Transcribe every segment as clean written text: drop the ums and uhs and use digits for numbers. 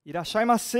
Irashaimase!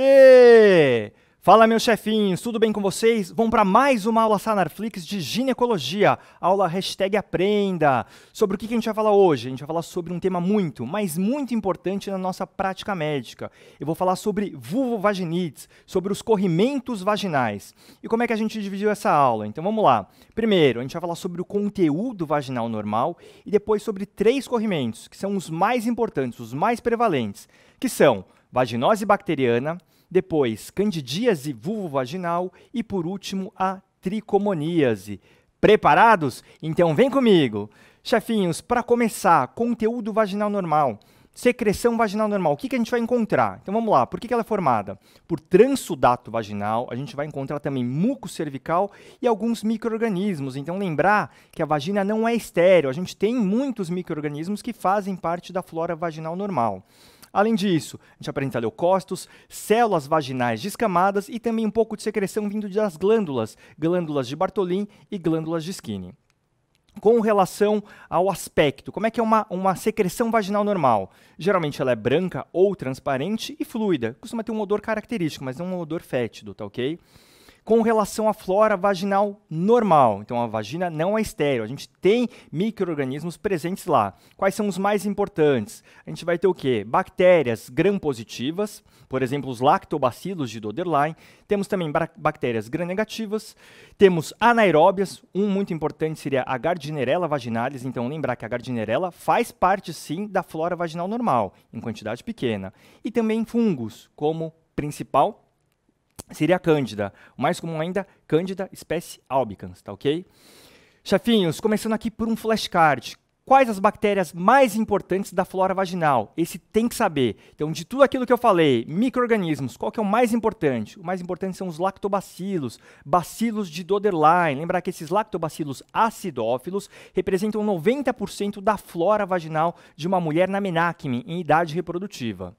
Fala, meus chefinhos, tudo bem com vocês? Vamos para mais uma aula Sanarflix de ginecologia, aula #aprenda. Sobre o que a gente vai falar hoje? A gente vai falar sobre um tema muito, mas muito importante na nossa prática médica. Eu vou falar sobre vulvovaginites, sobre os corrimentos vaginais. E como é que a gente dividiu essa aula? Então vamos lá. Primeiro, a gente vai falar sobre o conteúdo vaginal normal e depois sobre 3 corrimentos, que são os mais importantes, os mais prevalentes, que são vaginose bacteriana, depois candidíase vulvovaginal e, por último, a tricomoníase. Preparados? Então vem comigo! Chefinhos, para começar, conteúdo vaginal normal, secreção vaginal normal, o que a gente vai encontrar? Então vamos lá, por que ela é formada? Por transudato vaginal, a gente vai encontrar também muco cervical e alguns micro-organismos. Então lembrar que a vagina não é estéril, a gente tem muitos micro-organismos que fazem parte da flora vaginal normal. Além disso, a gente apresenta leucócitos, células vaginais descamadas e também um pouco de secreção vindo das glândulas, glândulas de Bartholin e glândulas de Skinner. Com relação ao aspecto, como é que é uma secreção vaginal normal? Geralmente ela é branca ou transparente e fluida. Costuma ter um odor característico, mas não um odor fétido, tá ok? Com relação à flora vaginal normal, então a vagina não é estéril, a gente tem micro-organismos presentes lá. Quais são os mais importantes? A gente vai ter o quê? Bactérias gram-positivas, por exemplo, os lactobacilos de Doderlein. Temos também bactérias gram-negativas. Temos anaeróbias, um muito importante seria a Gardnerella vaginalis, então lembrar que a Gardnerella faz parte sim da flora vaginal normal, em quantidade pequena. E também fungos, como principal seria a Cândida, o mais comum ainda, Cândida espécie albicans, tá ok? Chefinhos, começando aqui por um flashcard. Quais as bactérias mais importantes da flora vaginal? Esse tem que saber. Então, de tudo aquilo que eu falei, micro-organismos, qual que é o mais importante? O mais importante são os lactobacilos, bacilos de Doderlein. Lembrar que esses lactobacilos acidófilos representam 90% da flora vaginal de uma mulher na menacme, em idade reprodutiva.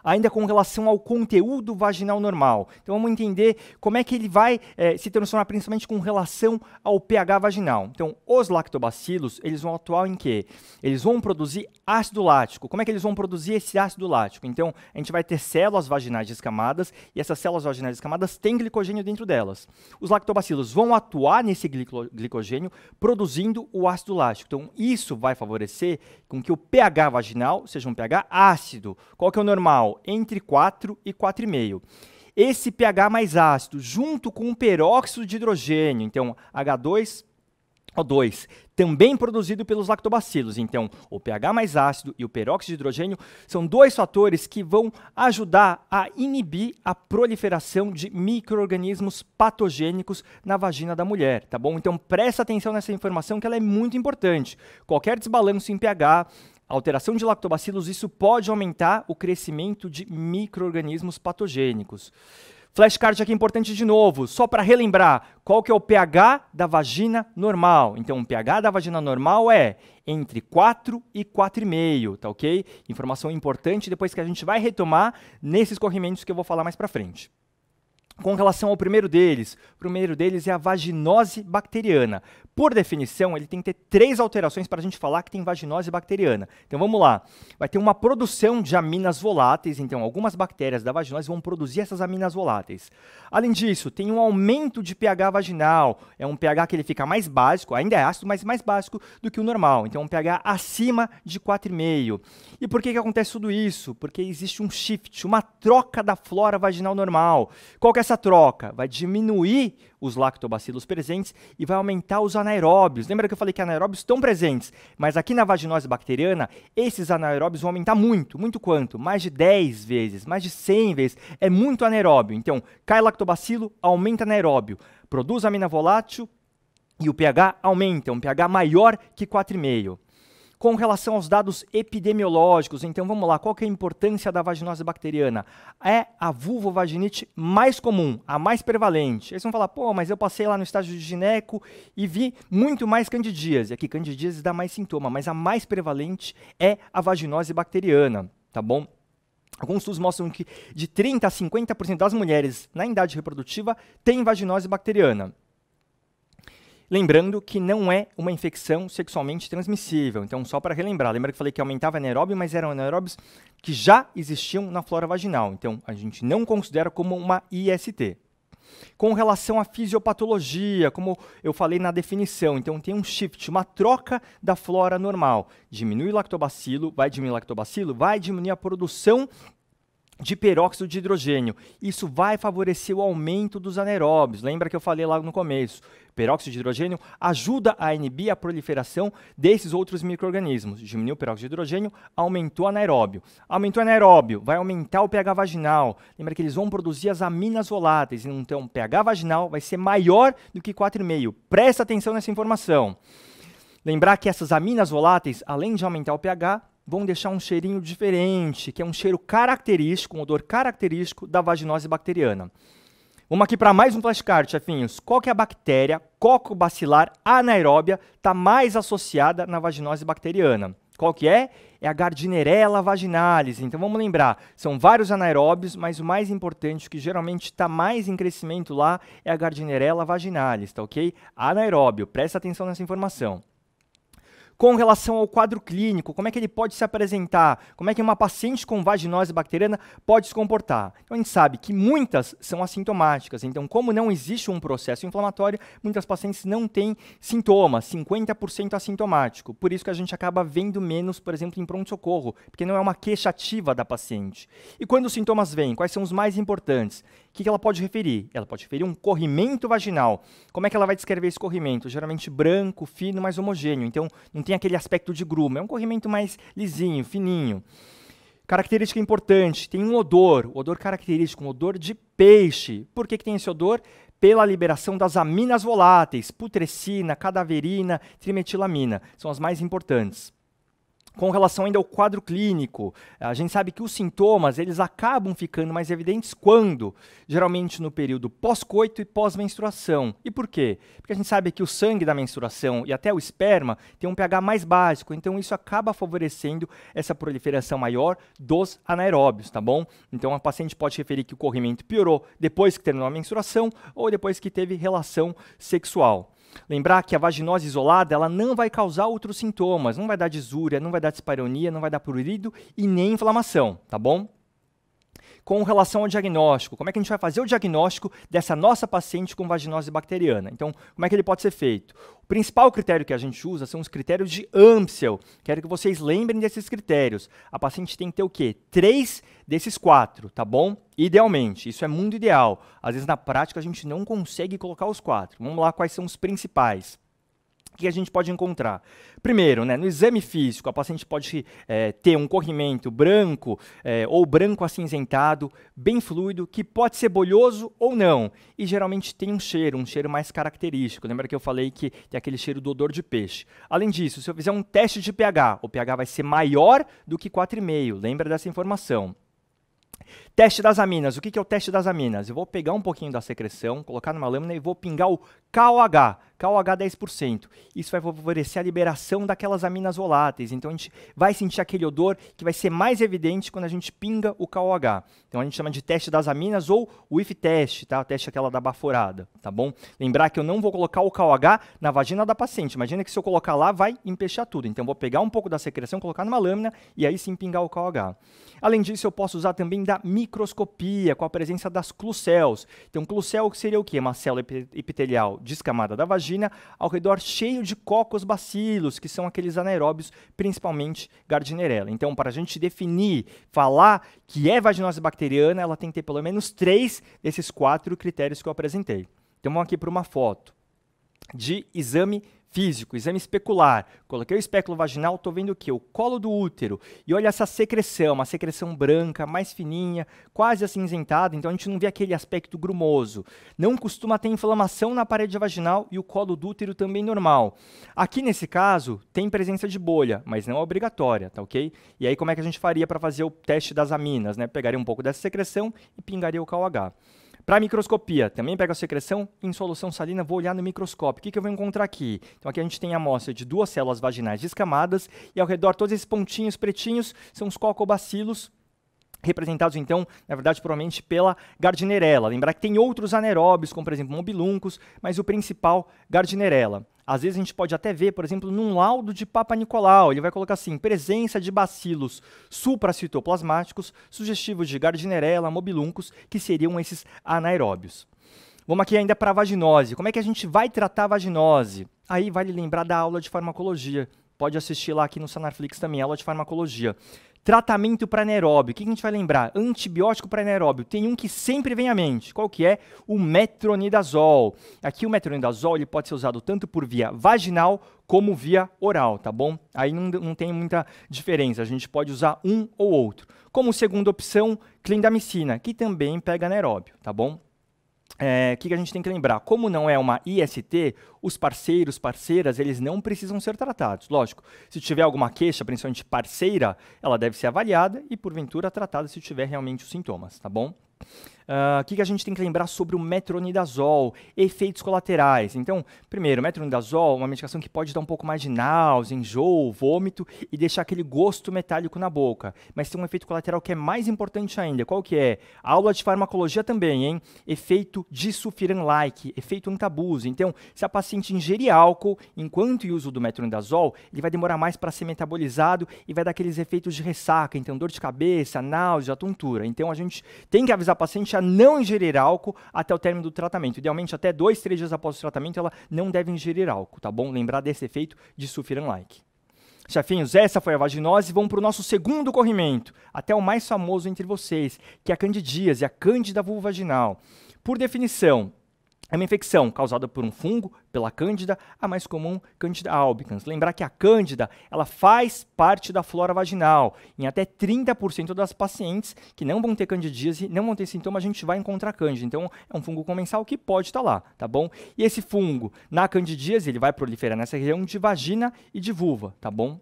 Ainda com relação ao conteúdo vaginal normal. Então, vamos entender como é que ele vai se transformar, principalmente com relação ao pH vaginal. Então, os lactobacilos, eles vão atuar em quê? Eles vão produzir ácido lático. Como é que eles vão produzir esse ácido lático? Então, a gente vai ter células vaginais descamadas, e essas células vaginais descamadas têm glicogênio dentro delas. Os lactobacilos vão atuar nesse glicogênio, produzindo o ácido lático. Então, isso vai favorecer com que o pH vaginal seja um pH ácido. Qual que é o normal? Entre 4 e 4,5. Esse pH mais ácido, junto com o peróxido de hidrogênio, então H2O2, também produzido pelos lactobacilos. Então, o pH mais ácido e o peróxido de hidrogênio são 2 fatores que vão ajudar a inibir a proliferação de micro-organismos patogênicos na vagina da mulher, tá bom? Então, presta atenção nessa informação que ela é muito importante. Qualquer desbalanço em pH, alteração de lactobacilos, isso pode aumentar o crescimento de micro-organismos patogênicos. Flashcard aqui importante de novo, só para relembrar, qual que é o pH da vagina normal? Então, o pH da vagina normal é entre 4 e 4,5, tá ok? Informação importante depois que a gente vai retomar nesses corrimentos que eu vou falar mais para frente. Com relação ao primeiro deles, o primeiro deles é a vaginose bacteriana. Por definição, ele tem que ter 3 alterações para a gente falar que tem vaginose bacteriana. Então vamos lá. Vai ter uma produção de aminas voláteis, então algumas bactérias da vaginose vão produzir essas aminas voláteis. Além disso, tem um aumento de pH vaginal. É um pH que ele fica mais básico, ainda é ácido, mas mais básico do que o normal. Então um pH acima de 4,5. E por que acontece tudo isso? Porque existe um shift, uma troca da flora vaginal normal. Qual que é essa troca? Vai diminuir os lactobacilos presentes e vai aumentar os anaeróbios. Lembra que eu falei que anaeróbios estão presentes, mas aqui na vaginose bacteriana, esses anaeróbios vão aumentar muito. Muito quanto? Mais de 10 vezes, mais de 100 vezes. É muito anaeróbio. Então, cai lactobacilo, aumenta anaeróbio. Produz amina volátil e o pH aumenta, um pH maior que 4,5. Com relação aos dados epidemiológicos, então vamos lá, qual que é a importância da vaginose bacteriana? É a vulvovaginite mais comum, a mais prevalente. Eles vão falar, pô, mas eu passei lá no estágio de gineco e vi muito mais candidíase. Aqui, candidíase dá mais sintoma, mas a mais prevalente é a vaginose bacteriana, tá bom? Alguns estudos mostram que de 30% a 50% das mulheres na idade reprodutiva têm vaginose bacteriana. Lembrando que não é uma infecção sexualmente transmissível. Então, só para relembrar, lembra que eu falei que aumentava anaeróbio, mas eram anaeróbios que já existiam na flora vaginal. Então, a gente não considera como uma IST. Com relação à fisiopatologia, como eu falei na definição, então tem um shift, uma troca da flora normal. Diminui lactobacilo, vai diminuir a produção de peróxido de hidrogênio. Isso vai favorecer o aumento dos anaeróbios. Lembra que eu falei lá no começo? Peróxido de hidrogênio ajuda a inibir a proliferação desses outros micro-organismos. Diminuiu o peróxido de hidrogênio, aumentou o anaeróbio. Aumentou o anaeróbio, vai aumentar o pH vaginal. Lembra que eles vão produzir as aminas voláteis. Então, o pH vaginal vai ser maior do que 4,5. Presta atenção nessa informação. Lembrar que essas aminas voláteis, além de aumentar o pH, vão deixar um cheirinho diferente, que é um cheiro característico, um odor característico da vaginose bacteriana. Vamos aqui para mais um flashcard, chefinhos. Qual que é a bactéria Coccobacillar anaeróbia está mais associada na vaginose bacteriana? Qual que é? É a Gardnerella vaginalis. Então vamos lembrar, são vários anaeróbios, mas o mais importante, que geralmente está mais em crescimento lá, é a Gardnerella vaginalis, tá ok? Anaeróbio, presta atenção nessa informação. Com relação ao quadro clínico, como é que ele pode se apresentar? Como é que uma paciente com vaginose bacteriana pode se comportar? Então, a gente sabe que muitas são assintomáticas. Então, como não existe um processo inflamatório, muitas pacientes não têm sintomas, 50% assintomático. Por isso que a gente acaba vendo menos, por exemplo, em pronto-socorro, porque não é uma queixa ativa da paciente. E quando os sintomas vêm, quais são os mais importantes? O que ela pode referir? Ela pode referir um corrimento vaginal. Como é que ela vai descrever esse corrimento? Geralmente branco, fino, mais homogêneo. Então, não tem aquele aspecto de gruma. É um corrimento mais lisinho, fininho. Característica importante, tem um odor característico, um odor de peixe. Por que tem esse odor? Pela liberação das aminas voláteis, putrescina, cadaverina, trimetilamina. São as mais importantes. Com relação ainda ao quadro clínico, a gente sabe que os sintomas eles acabam ficando mais evidentes quando? Geralmente no período pós-coito e pós-menstruação. E por quê? Porque a gente sabe que o sangue da menstruação e até o esperma tem um pH mais básico, então isso acaba favorecendo essa proliferação maior dos anaeróbios, tá bom? Então a paciente pode referir que o corrimento piorou depois que terminou a menstruação ou depois que teve relação sexual. Lembrar que a vaginose isolada ela não vai causar outros sintomas, não vai dar disúria, não vai dar dispareunia, não vai dar prurido e nem inflamação, tá bom? Com relação ao diagnóstico, como é que a gente vai fazer o diagnóstico dessa nossa paciente com vaginose bacteriana? Então, como é que ele pode ser feito? O principal critério que a gente usa são os critérios de Amsel. Quero que vocês lembrem desses critérios. A paciente tem que ter o quê? 3 desses 4, tá bom? Idealmente, isso é muito ideal. Às vezes, na prática, a gente não consegue colocar os 4. Vamos lá, quais são os principais? O que a gente pode encontrar? Primeiro, no exame físico, a paciente pode ter um corrimento branco ou branco acinzentado, bem fluido, que pode ser bolhoso ou não. E geralmente tem um cheiro mais característico. Lembra que eu falei que tem aquele cheiro do odor de peixe. Além disso, se eu fizer um teste de pH, o pH vai ser maior do que 4,5. Lembra dessa informação. Teste das aminas. O que é o teste das aminas? Eu vou pegar um pouquinho da secreção, colocar numa lâmina e vou pingar o KOH 10%. Isso vai favorecer a liberação daquelas aminas voláteis. Então, a gente vai sentir aquele odor que vai ser mais evidente quando a gente pinga o KOH. Então, a gente chama de teste das aminas ou whiff test, tá? O teste aquela da baforada, tá bom? Lembrar que eu não vou colocar o KOH na vagina da paciente. Imagina que se eu colocar lá, vai empechar tudo. Então, eu vou pegar um pouco da secreção, colocar numa lâmina e aí sim pingar o KOH. Além disso, eu posso usar também da microscopia, com a presença das clucels. Então, clucel seria o quê? Uma célula epitelial descamada da vagina, ao redor cheio de cocos bacilos, que são aqueles anaeróbios, principalmente Gardnerella. Então, para a gente definir, falar que é vaginose bacteriana, ela tem que ter pelo menos 3 desses 4 critérios que eu apresentei. Então, vamos aqui para uma foto de exame físico, exame especular. Coloquei o espéculo vaginal, estou vendo o quê? O colo do útero. E olha essa secreção, uma secreção branca, mais fininha, quase acinzentada, então a gente não vê aquele aspecto grumoso. Não costuma ter inflamação na parede vaginal e o colo do útero também normal. Aqui nesse caso, tem presença de bolha, mas não é obrigatória, tá ok? E aí como é que a gente faria para fazer o teste das aminas, né? Pegaria um pouco dessa secreção e pingaria o KOH. Para a microscopia, também pego a secreção em solução salina, vou olhar no microscópio. O que eu vou encontrar aqui? Então, aqui a gente tem a amostra de 2 células vaginais descamadas e ao redor todos esses pontinhos pretinhos são os cocobacilos representados, então, na verdade, provavelmente pela Gardnerella. Lembrar que tem outros anaeróbios, como, por exemplo, mobiluncos, mas o principal, Gardnerella. Às vezes a gente pode até ver, por exemplo, num laudo de Papa Nicolau, ele vai colocar assim, presença de bacilos supracitoplasmáticos, sugestivos de Gardnerella, mobiluncos, que seriam esses anaeróbios. Vamos aqui ainda para a vaginose. Como é que a gente vai tratar a vaginose? Aí vale lembrar da aula de farmacologia. Pode assistir lá aqui no Sanarflix também, aula de farmacologia. Tratamento para anaeróbio. O que a gente vai lembrar? Antibiótico para anaeróbio. Tem um que sempre vem à mente. Qual que é? O metronidazol. Aqui o metronidazol ele pode ser usado tanto por via vaginal como via oral, tá bom? Aí não tem muita diferença. A gente pode usar um ou outro. Como segunda opção, clindamicina, que também pega anaeróbio, tá bom? O que a gente tem que lembrar? Como não é uma IST, os parceiros, parceiras, eles não precisam ser tratados. Lógico, se tiver alguma queixa, principalmente parceira, ela deve ser avaliada e, porventura, tratada se tiver realmente os sintomas, tá bom? O que a gente tem que lembrar sobre o metronidazol, efeitos colaterais? Então, primeiro, o metronidazol é uma medicação que pode dar um pouco mais de náusea, enjoo, vômito e deixar aquele gosto metálico na boca. Mas tem um efeito colateral que é mais importante ainda. Qual que é? A aula de farmacologia também, hein? Efeito disulfiram-like, efeito antabuse. Então, se a paciente ingerir álcool enquanto usa o do metronidazol, ele vai demorar mais para ser metabolizado e vai dar aqueles efeitos de ressaca, então dor de cabeça, náusea, tontura. Então, a gente tem que avisar a paciente a não ingerir álcool até o término do tratamento. Idealmente, até 2, 3 dias após o tratamento, ela não deve ingerir álcool, tá bom? Lembrar desse efeito de sulfiram-like. Chefinhos, essa foi a vaginose. Vamos para o nosso segundo corrimento, até o mais famoso entre vocês, que é a candidíase, a cândida vulvovaginal. Por definição, é uma infecção causada por um fungo, pela cândida, a mais comum, Candida albicans. Lembrar que a cândida, ela faz parte da flora vaginal. Em até 30% das pacientes que não vão ter candidíase, não vão ter sintoma, a gente vai encontrar cândida. Então, é um fungo comensal que pode estar lá, tá bom? E esse fungo, na candidíase, ele vai proliferar nessa região de vagina e de vulva, tá bom?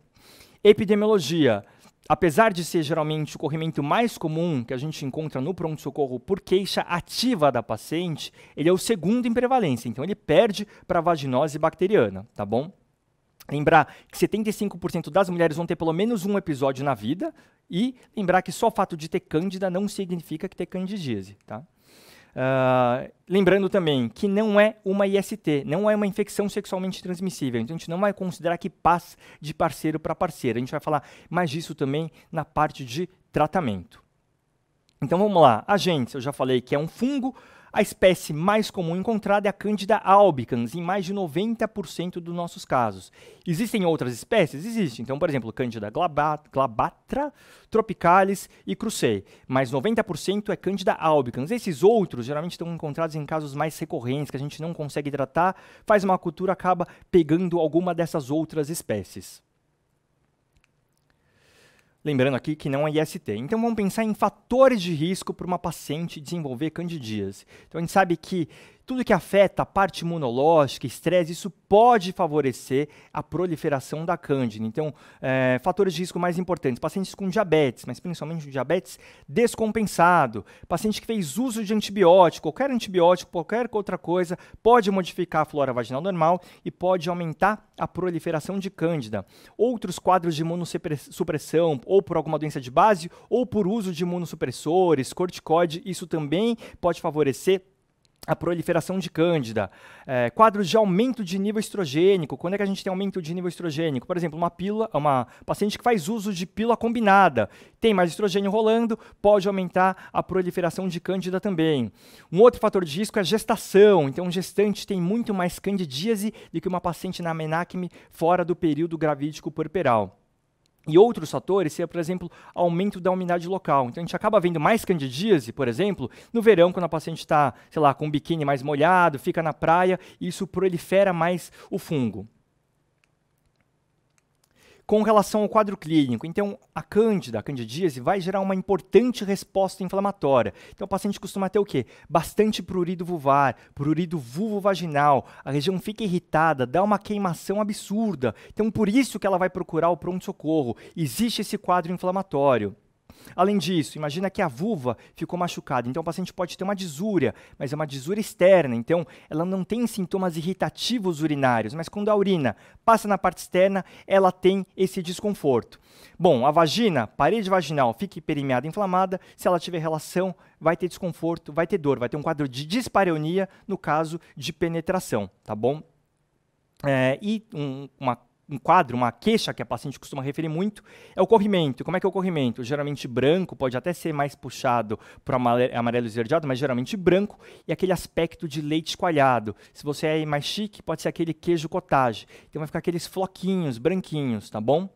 Epidemiologia. Apesar de ser geralmente o corrimento mais comum que a gente encontra no pronto-socorro por queixa ativa da paciente, ele é o segundo em prevalência, então ele perde para a vaginose bacteriana, tá bom? Lembrar que 75% das mulheres vão ter pelo menos um episódio na vida e lembrar que só o fato de ter cândida não significa que ter candidíase, tá? Lembrando também que não é uma IST, não é uma infecção sexualmente transmissível, então a gente não vai considerar que passa de parceiro para parceiro. A gente vai falar mais disso também na parte de tratamento. Então vamos lá, agentes, eu já falei que é um fungo. A espécie mais comum encontrada é a Candida albicans, em mais de 90% dos nossos casos. Existem outras espécies? Existem. Então, por exemplo, Candida glabatra, tropicalis e crucei. Mas 90% é Candida albicans. Esses outros, geralmente, estão encontrados em casos mais recorrentes, que a gente não consegue tratar, faz uma cultura, acaba pegando alguma dessas outras espécies. Lembrando aqui que não é IST. Então, vamos pensar em fatores de risco para uma paciente desenvolver candidíase. Então, a gente sabe que tudo que afeta a parte imunológica, estresse, isso pode favorecer a proliferação da cândida. Então, fatores de risco mais importantes, pacientes com diabetes, mas principalmente diabetes descompensado, paciente que fez uso de antibiótico, qualquer outra coisa, pode modificar a flora vaginal normal e pode aumentar a proliferação de cândida. Outros quadros de imunossupressão, ou por alguma doença de base, ou por uso de imunossupressores, corticoide, isso também pode favorecer a proliferação de cândida. Quadros de aumento de nível estrogênico. Quando é que a gente tem aumento de nível estrogênico? Por exemplo, uma paciente que faz uso de pílula combinada, tem mais estrogênio rolando, pode aumentar a proliferação de cândida também. Um outro fator de risco é a gestação. Então, um gestante tem muito mais candidíase do que uma paciente na menacme fora do período gravídico puerperal. E outros fatores, seria, por exemplo, aumento da umidade local. Então, a gente acaba vendo mais candidíase, por exemplo, no verão, quando a paciente está, sei lá, com um biquíni mais molhado, fica na praia, e isso prolifera mais o fungo. Com relação ao quadro clínico, então, a candidíase, vai gerar uma importante resposta inflamatória. Então, o paciente costuma ter o quê? Bastante prurido vulvar, prurido vulvovaginal, a região fica irritada, dá uma queimação absurda. Então, por isso que ela vai procurar o pronto-socorro. Existe esse quadro inflamatório. Além disso, imagina que a vulva ficou machucada, então o paciente pode ter uma disúria, mas é uma disúria externa, então ela não tem sintomas irritativos urinários, mas quando a urina passa na parte externa, ela tem esse desconforto. Bom, a vagina, parede vaginal fica hiperemiada e inflamada, se ela tiver relação, vai ter desconforto, vai ter dor, vai ter um quadro de dispareunia no caso de penetração, tá bom? Um quadro, uma queixa que a paciente costuma referir muito é o corrimento. Como é que é o corrimento? Geralmente branco, pode até ser mais puxado para o amarelo esverdeado, mas geralmente branco, e aquele aspecto de leite coalhado. Se você é mais chique, pode ser aquele queijo cottage. Então vai ficar aqueles floquinhos branquinhos, tá bom?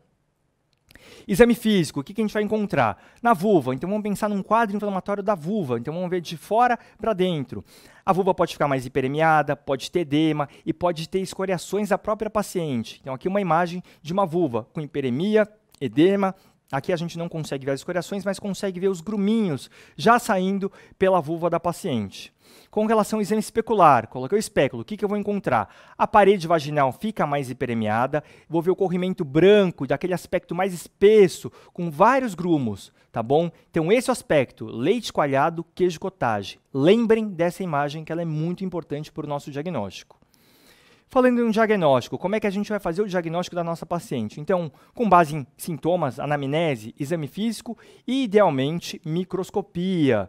Exame físico, o que a gente vai encontrar? Na vulva, então vamos pensar num quadro inflamatório da vulva, então vamos ver de fora para dentro. A vulva pode ficar mais hiperemiada, pode ter edema e pode ter escoriações da própria paciente. Então aqui uma imagem de uma vulva com hiperemia, edema. Aqui a gente não consegue ver as escoriações, mas consegue ver os gruminhos já saindo pela vulva da paciente. Com relação ao exame especular, coloquei o espéculo, o que eu vou encontrar? A parede vaginal fica mais hiperemiada, vou ver o corrimento branco, daquele aspecto mais espesso, com vários grumos, tá bom? Então esse é o aspecto, leite coalhado, queijo cottage. Lembrem dessa imagem que ela é muito importante para o nosso diagnóstico. Falando em um diagnóstico, como é que a gente vai fazer o diagnóstico da nossa paciente? Então, com base em sintomas, anamnese, exame físico e, idealmente, microscopia.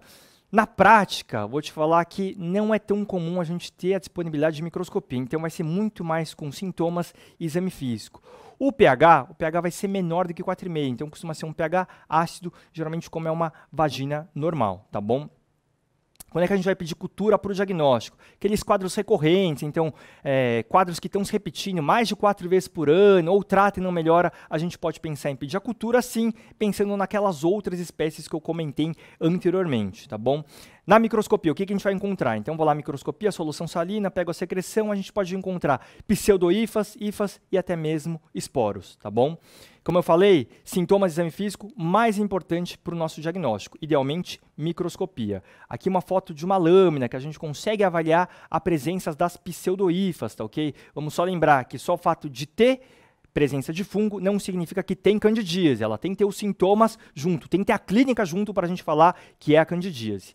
Na prática, vou te falar que não é tão comum a gente ter a disponibilidade de microscopia, então vai ser muito mais com sintomas e exame físico. O pH vai ser menor do que 4,5, então costuma ser um pH ácido, geralmente como é uma vagina normal, tá bom? Quando é que a gente vai pedir cultura para o diagnóstico? Aqueles quadros recorrentes, então, quadros que estão se repetindo mais de 4 vezes por ano, ou trata e não melhora, a gente pode pensar em pedir a cultura, sim, pensando naquelas outras espécies que eu comentei anteriormente, tá bom? Na microscopia, o que a gente vai encontrar? Então, vou lá, microscopia, solução salina, pego a secreção, a gente pode encontrar pseudohifas, hifas e até mesmo esporos, tá bom? Como eu falei, sintomas de exame físico, mais importante para o nosso diagnóstico, idealmente microscopia. Aqui uma foto de uma lâmina que a gente consegue avaliar a presença das pseudohifas, tá ok? Vamos só lembrar que só o fato de ter presença de fungo não significa que tem candidíase, ela tem que ter os sintomas junto, tem que ter a clínica junto para a gente falar que é a candidíase.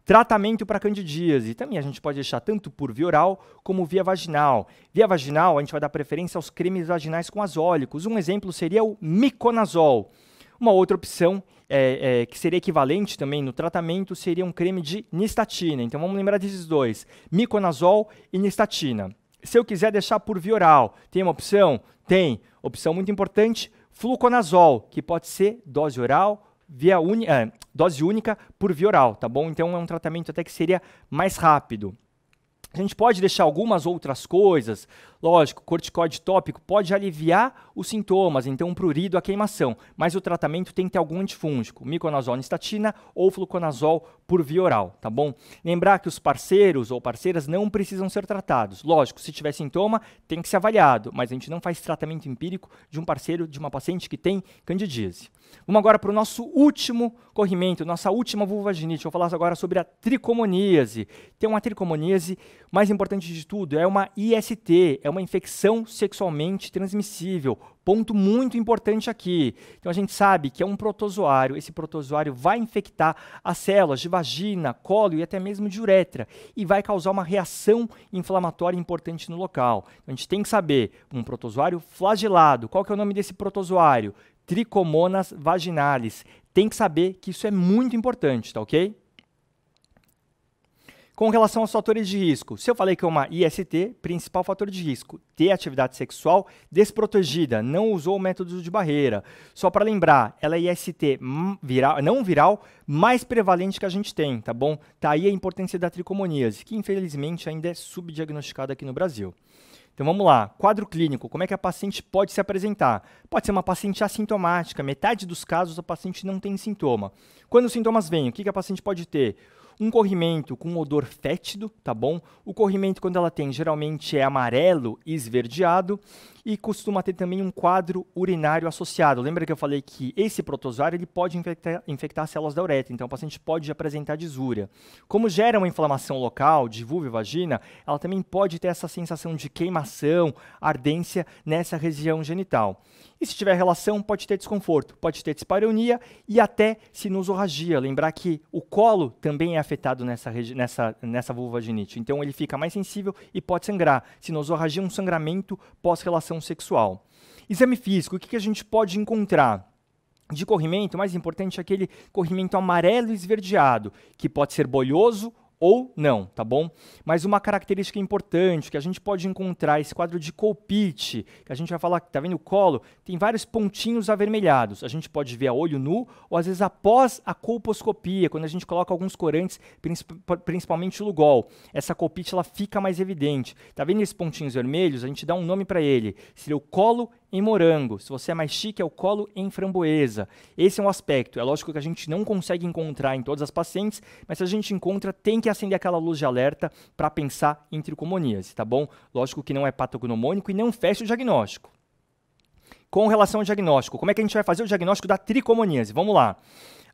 Tratamento para candidíase, também a gente pode deixar tanto por via oral como via vaginal. Via vaginal, a gente vai dar preferência aos cremes vaginais com azólicos. Um exemplo seria o miconazol. Uma outra opção que seria equivalente também no tratamento seria um creme de nistatina. Então vamos lembrar desses dois, miconazol e nistatina. Se eu quiser deixar por via oral, tem uma opção? Tem. Opção muito importante, fluconazol, que pode ser dose oral, dose única por via oral, tá bom? Então é um tratamento até que seria mais rápido. A gente pode deixar algumas outras coisas, lógico, corticoide tópico pode aliviar os sintomas, então um prurido, a queimação, mas o tratamento tem que ter algum antifúngico, miconazol, nistatina ou fluconazol por via oral, tá bom? Lembrar que os parceiros ou parceiras não precisam ser tratados, lógico, se tiver sintoma tem que ser avaliado, mas a gente não faz tratamento empírico de um parceiro, de uma paciente que tem candidíase. Vamos agora para o nosso último corrimento, nossa última vulvovaginite. Vou falar agora sobre a tricomoníase. Tem uma tricomoníase, mais importante de tudo, é uma IST, é uma infecção sexualmente transmissível. Ponto muito importante aqui. Então a gente sabe que é um protozoário, esse protozoário vai infectar as células de vagina, colo e até mesmo de uretra e vai causar uma reação inflamatória importante no local. Então, a gente tem que saber, um protozoário flagelado, qual que é o nome desse protozoário? Trichomonas vaginalis. Tem que saber que isso é muito importante, tá ok? Com relação aos fatores de risco, se eu falei que é uma IST, principal fator de risco, ter atividade sexual desprotegida, não usou o método de barreira. Só para lembrar, ela é IST não viral, mais prevalente que a gente tem, tá bom? Tá aí a importância da tricomoníase, que infelizmente ainda é subdiagnosticada aqui no Brasil. Então vamos lá, quadro clínico, como é que a paciente pode se apresentar? Pode ser uma paciente assintomática, metade dos casos a paciente não tem sintoma. Quando os sintomas vêm, o que a paciente pode ter? Um corrimento com odor fétido, tá bom? O corrimento, quando ela tem, geralmente é amarelo esverdeado e costuma ter também um quadro urinário associado. Lembra que eu falei que esse protozoário ele pode infectar as células da uretra, então o paciente pode apresentar disúria. Como gera uma inflamação local de vulva e vagina, ela também pode ter essa sensação de queimação, ardência nessa região genital. E se tiver relação, pode ter desconforto, pode ter dispareunia e até sinusorragia. Lembrar que o colo também é afetado nessa vulvovaginite, então ele fica mais sensível e pode sangrar. Sinusorragia é um sangramento pós-relação sexual. Exame físico, o que a gente pode encontrar? De corrimento, o mais importante é aquele corrimento amarelo esverdeado, que pode ser bolhoso ou não, tá bom? Mas uma característica importante que a gente pode encontrar, esse quadro de Colpitch, que a gente vai falar, tá vendo o colo? Tem vários pontinhos avermelhados. A gente pode ver a olho nu ou às vezes após a colposcopia, quando a gente coloca alguns corantes, principalmente o Lugol. Essa Colpitch ela fica mais evidente. Tá vendo esses pontinhos vermelhos? A gente dá um nome para ele. Seria o colo em morango. Se você é mais chique, é o colo em framboesa. Esse é um aspecto. É lógico que a gente não consegue encontrar em todas as pacientes, mas se a gente encontra, tem que acender aquela luz de alerta para pensar em tricomoníase, tá bom? Lógico que não é patognomônico e não fecha o diagnóstico. Com relação ao diagnóstico, como é que a gente vai fazer o diagnóstico da tricomoníase? Vamos lá.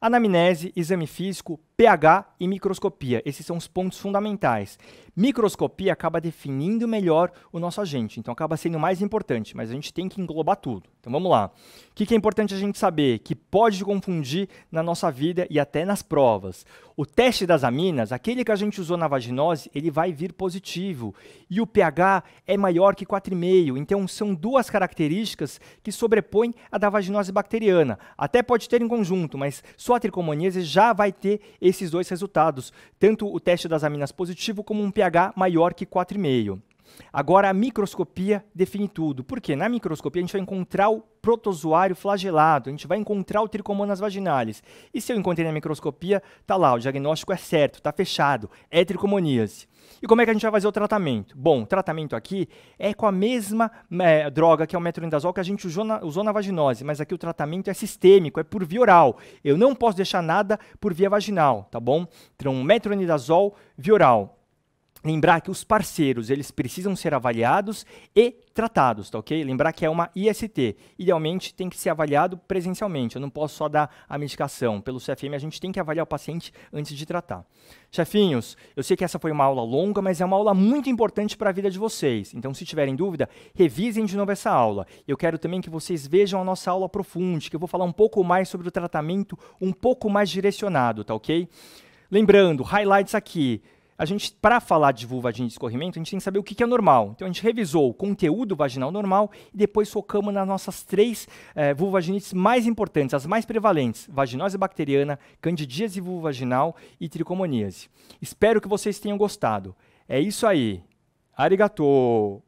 Anamnese, exame físico, pH e microscopia. Esses são os pontos fundamentais. Microscopia acaba definindo melhor o nosso agente, então acaba sendo mais importante, mas a gente tem que englobar tudo. Então vamos lá. O que é importante a gente saber? Que pode confundir na nossa vida e até nas provas. O teste das aminas, aquele que a gente usou na vaginose, ele vai vir positivo. E o pH é maior que 4,5. Então são duas características que sobrepõem a da vaginose bacteriana. Até pode ter em conjunto, mas só a tricomoníase já vai ter esses dois resultados. Tanto o teste das aminas positivo como um pH maior que 4,5. Agora, a microscopia define tudo. Por quê? Na microscopia, a gente vai encontrar o protozoário flagelado, a gente vai encontrar o tricomonas vaginalis. E se eu encontrei na microscopia, tá lá, o diagnóstico é certo, tá fechado, é tricomoníase. E como é que a gente vai fazer o tratamento? Bom, o tratamento aqui é com a mesma droga, que é o metronidazol, que a gente usou na vaginose, mas aqui o tratamento é sistêmico, é por via oral. Eu não posso deixar nada por via vaginal, tá bom? Então, metronidazol via oral. Lembrar que os parceiros, eles precisam ser avaliados e tratados, tá ok? Lembrar que é uma IST. Idealmente, tem que ser avaliado presencialmente. Eu não posso só dar a medicação. Pelo CFM, a gente tem que avaliar o paciente antes de tratar. Chefinhos, eu sei que essa foi uma aula longa, mas é uma aula muito importante para a vida de vocês. Então, se tiverem dúvida, revisem de novo essa aula. Eu quero também que vocês vejam a nossa aula profunde, que eu vou falar um pouco mais sobre o tratamento, um pouco mais direcionado, tá ok? Lembrando, highlights aqui. A gente, para falar de vulvaginite e escorrimento, a gente tem que saber o que é normal. Então, a gente revisou o conteúdo vaginal normal e depois focamos nas nossas três vulvaginites mais importantes, as mais prevalentes: vaginose bacteriana, candidíase vulvovaginal e tricomoníase. Espero que vocês tenham gostado. É isso aí. Arigatou!